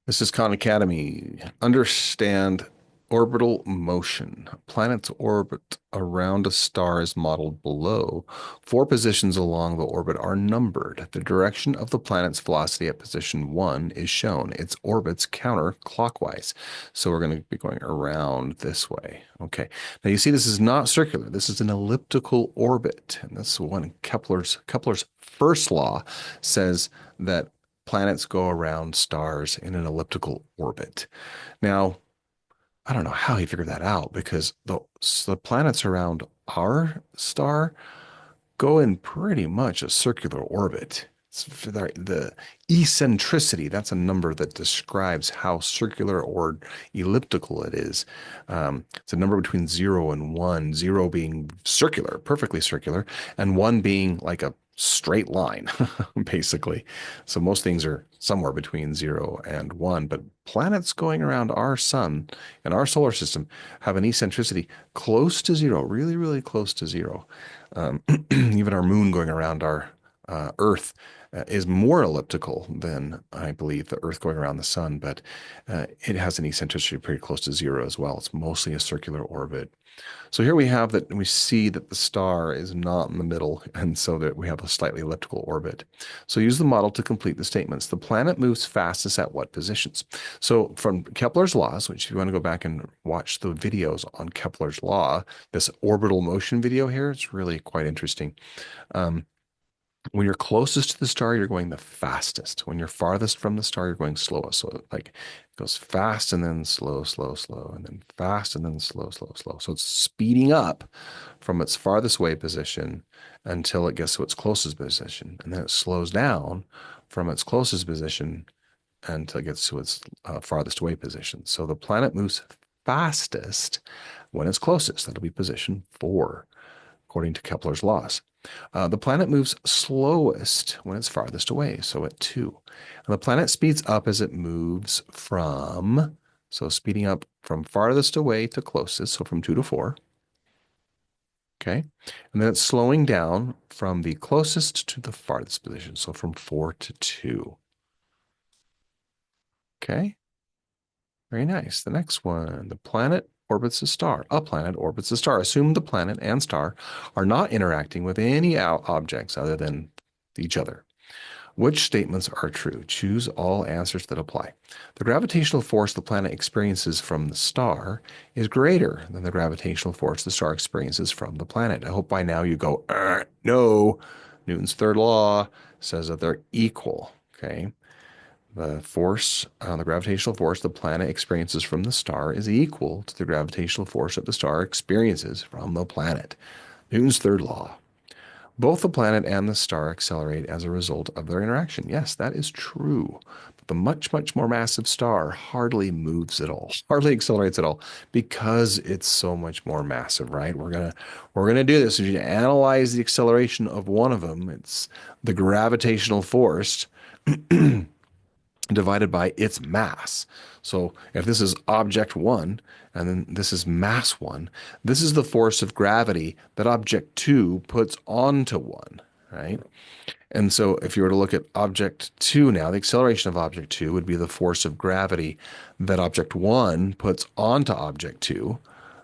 This is Khan Academy. Understand orbital motion. A planet's orbit around a star is modeled below. Four positions along the orbit are numbered. The direction of the planet's velocity at position 1 is shown. Its orbit's counterclockwise. So we're going to be going around this way. Okay. Now you see this is not circular. This is an elliptical orbit. And that's one Kepler's first law says that planets go around stars in an elliptical orbit. Now, I don't know how he figured that out because the planets around our star go in pretty much a circular orbit. The eccentricity, that's a number that describes how circular or elliptical it is. It's a number between 0 and 1, 0 being circular, perfectly circular, and 1 being like a straight line, basically. So most things are somewhere between 0 and 1, but planets going around our sun and our solar system have an eccentricity close to 0, really, really close to 0. Even our moon going around our Earth is more elliptical than I believe the Earth going around the sun, but it has an eccentricity pretty close to 0 as well. It's mostly a circular orbit. So here we have that we see that the star is not in the middle, and so that we have a slightly elliptical orbit. So use the model to complete the statements. The planet moves fastest at what positions? So from Kepler's laws, which if you want to go back and watch the videos on Kepler's law, this orbital motion video here, it's really quite interesting. Um, when you're closest to the star, you're going the fastest. When you're farthest from the star, you're going slowest. So like it goes fast and then slow, slow, slow, and then fast and then slow, slow, slow. So it's speeding up from its farthest away position until it gets to its closest position. And then it slows down from its closest position until it gets to its farthest away position. So the planet moves fastest when it's closest. That'll be position 4, according to Kepler's laws. The planet moves slowest when it's farthest away, so at 2. And the planet speeds up as it moves so speeding up from farthest away to closest, so from 2 to 4. Okay. And then it's slowing down from the closest to the farthest position, so from 4 to 2. Okay. Very nice. The next one, the planet orbits a star. A planet orbits a star. Assume the planet and star are not interacting with any objects other than each other. Which statements are true? Choose all answers that apply. The gravitational force the planet experiences from the star is greater than the gravitational force the star experiences from the planet. I hope by now you go, no. Newton's third law says that they're equal. Okay. The gravitational force the planet experiences from the star is equal to the gravitational force that the star experiences from the planet. Newton's third law. Both the planet and the star accelerate as a result of their interaction. Yes, that is true. But the much, much more massive star hardly moves at all, hardly accelerates at all because it's so much more massive, right? We're gonna do this. If you analyze the acceleration of one of them, it's the gravitational force divided by its mass. So if this is object 1 and then this is mass 1, this is the force of gravity that object 2 puts onto 1, right? And so if you were to look at object 2 now, the acceleration of object 2 would be the force of gravity that object 1 puts onto object 2,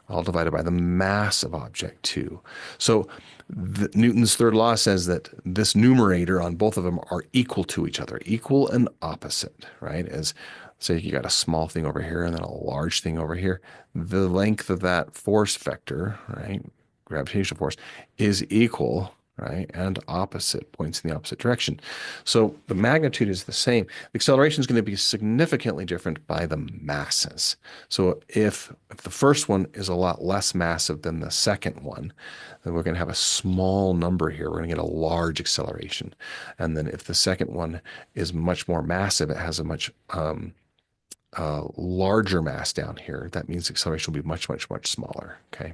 all divided by the mass of object 2. So Newton's third law says that this numerator on both of them are equal to each other, equal and opposite, right? As say you got a small thing over here and then a large thing over here, the length of that force vector, right, gravitational force, is equal, right, and opposite, points in the opposite direction. So the magnitude is the same. The acceleration is going to be significantly different by the masses. So if the first one is a lot less massive than the second one, then we're going to have a small number here. We're going to get a large acceleration. And then if the second one is much more massive, it has a much larger mass down here. That means the acceleration will be much, much, much smaller. Okay.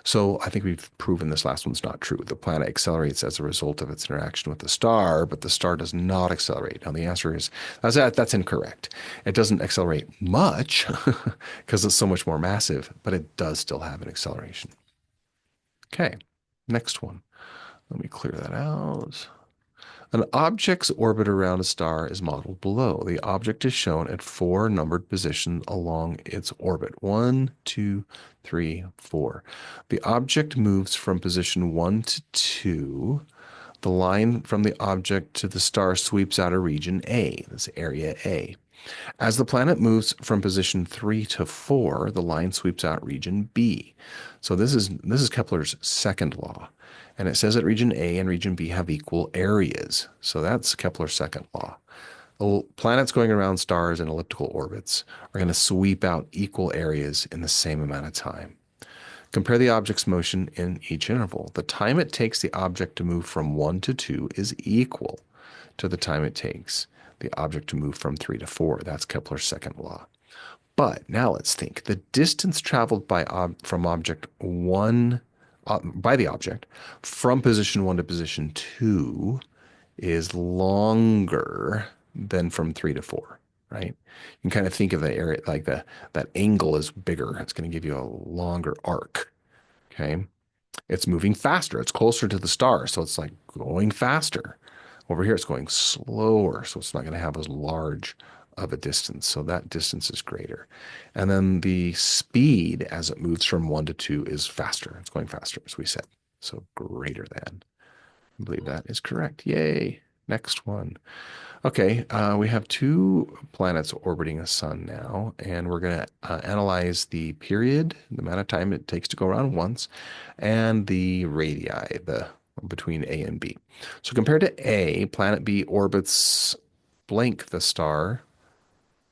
So I think we've proven this last one's not true. The planet accelerates as a result of its interaction with the star, but the star does not accelerate. Now the answer is that's incorrect. It doesn't accelerate much because it's so much more massive, but it does still have an acceleration. Okay, next one. Let me clear that out. An object's orbit around a star is modeled below. The object is shown at four numbered positions along its orbit. One, two, three, four. The object moves from position one to two. The line from the object to the star sweeps out a region A, this area A. As the planet moves from position 3 to 4, the line sweeps out region B. So this is Kepler's second law. And it says that region A and region B have equal areas. So that's Kepler's second law. Planets going around stars in elliptical orbits are going to sweep out equal areas in the same amount of time. Compare the object's motion in each interval. The time it takes the object to move from 1 to 2 is equal to the time it takes the object to move from 3 to 4. That's Kepler's second law. But now let's think. The distance traveled from object 1 by the object from position 1 to position 2 is longer than from 3 to 4, right? You can kind of think of the area like that angle is bigger. It's going to give you a longer arc, okay? It's moving faster. It's closer to the star, so it's like going faster. Over here, it's going slower, so it's not going to have as large of a distance. So that distance is greater. And then the speed as it moves from 1 to 2 is faster. It's going faster, as we said. So greater than. I believe that is correct. Yay. Next one. Okay, we have two planets orbiting a sun now, and we're going to analyze the period, the amount of time it takes to go around once, and the radii, the between A and B. So compared to A, planet B orbits blank the star.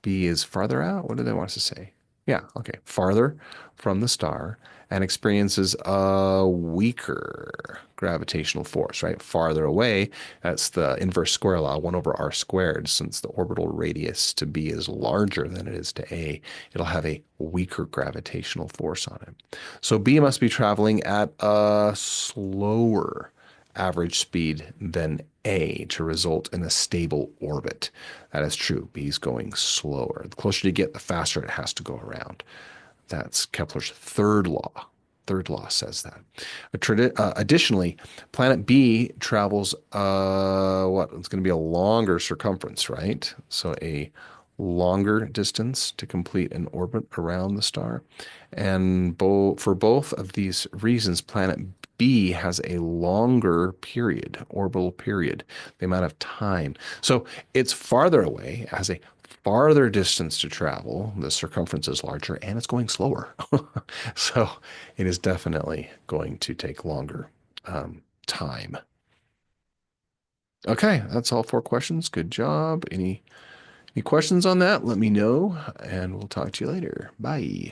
B is farther out. What do they want us to say? Yeah, okay. Farther from the star and experiences a weaker gravitational force, right? Farther away, that's the inverse square law, 1 over r squared. Since the orbital radius to B is larger than it is to A, it'll have a weaker gravitational force on it. So B must be traveling at a slower average speed than A to result in a stable orbit. That is true. B is going slower. The closer you get, the faster it has to go around. That's Kepler's third law. Third law says that. Additionally, planet B travels what? It's going to be a longer circumference, right? So a longer distance to complete an orbit around the star. And for both of these reasons, planet B has a longer period, orbital period, the amount of time. So it's farther away, has a farther distance to travel. The circumference is larger and it's going slower. So it is definitely going to take longer time. Okay, that's all four questions. Good job. Any questions on that? Let me know and we'll talk to you later. Bye.